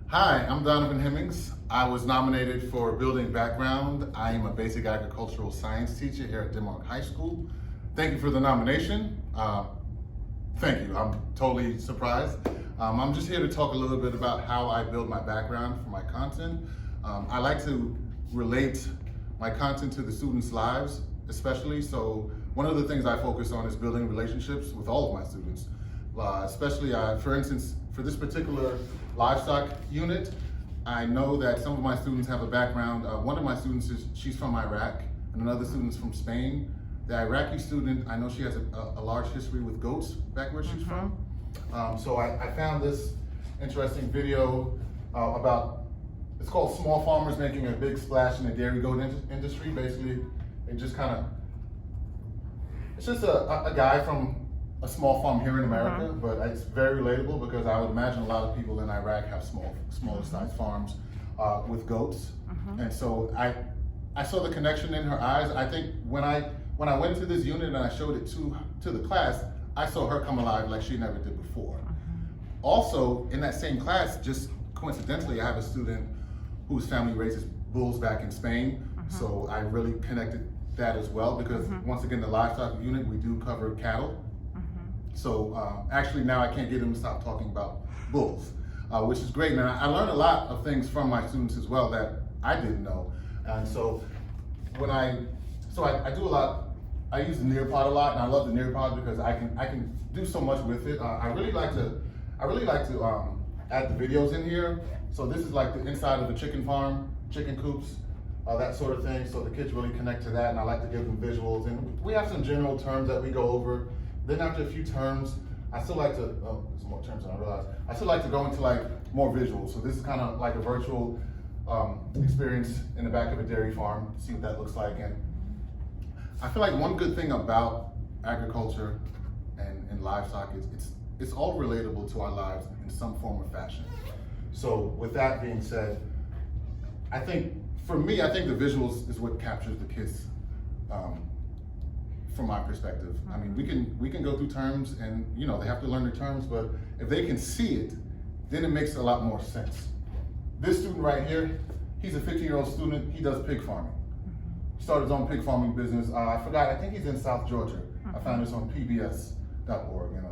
Hi, I'm Donovan Hemings. I was nominated for Building Background. I am a basic agricultural science teacher here at Denmark High School. Thank you for the nomination. Thank you, I'm totally surprised. I'm just here to talk a little bit about how I build my background for my content. I like to relate my content to the students' lives, especially. So one of the things I focus on is building relationships with all of my students. Especially, for instance, for this particular livestock unit, I know that some of my students have a background. One of my students, she's from Iraq, and another student's from Spain. The Iraqi student, I know she has a large history with goats back where she's from. So I found this interesting video about, it's called Small Farmers Making a Big Splash in the Dairy Goat Industry. Basically, it just kind of, it's just a guy from a small farm here in America, but it's very relatable because I would imagine a lot of people in Iraq have smaller sized farms with goats. And so I saw the connection in her eyes. I think when I went into this unit and I showed it to the class, I saw her come alive like she never did before. Also, in that same class, just coincidentally, I have a student whose family raises bulls back in Spain. So I really connected that as well because once again, the livestock unit, we do cover cattle. So actually now I can't get them to stop talking about bulls, which is great. And I learned a lot of things from my students as well that I didn't know. And so I do a lot, I use the Nearpod a lot, and I love the Nearpod because I can do so much with it. I really like to add the videos in here. So this is like the inside of the chicken farm, chicken coops, that sort of thing. So the kids really connect to that, and I like to give them visuals. And we have some general terms that we go over. Then after a few terms, I still like to, there's more terms than I realized. I still like to go into like more visuals. So this is kind of like a virtual experience in the back of a dairy farm, see what that looks like. And I feel like one good thing about agriculture and livestock is it's all relatable to our lives in some form or fashion. So with that being said, I think, for me, I think the visuals is what captures the kids from my perspective. I mean, we can go through terms and, you know, they have to learn the terms, but if they can see it, then it makes a lot more sense. This student right here, he's a 15-year-old student, he does pig farming. He started his own pig farming business. I forgot, I think he's in South Georgia. I found this on pbs.org. And,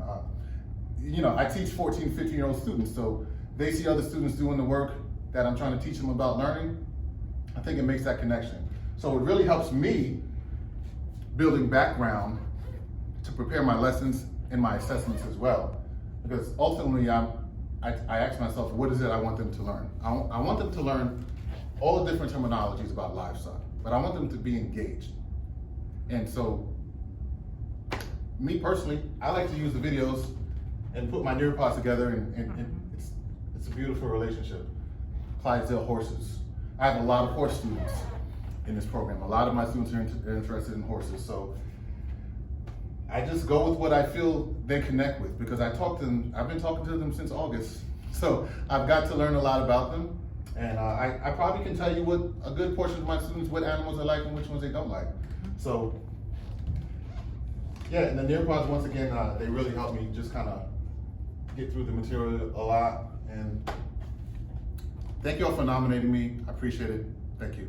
you know, I teach 14, 15-year-old students, so they see other students doing the work that I'm trying to teach them about learning. I think it makes that connection. So it really helps me building background to prepare my lessons and my assessments as well. Because ultimately, I ask myself, what is it I want them to learn? I want them to learn all the different terminologies about livestock, but I want them to be engaged. And so, me personally, I like to use the videos and put my Nearpods together, and it's a beautiful relationship. Clydesdale horses. I have a lot of horse students in this program. A lot of my students are interested in horses, so I just go with what I feel they connect with because I've been talking to them since August, so I've got to learn a lot about them, and I probably can tell you what a good portion of my students, what animals they like and which ones they don't like. So yeah, and the Nearpods, once again, they really help me just kind of get through the material a lot, and thank you all for nominating me. I appreciate it. Thank you.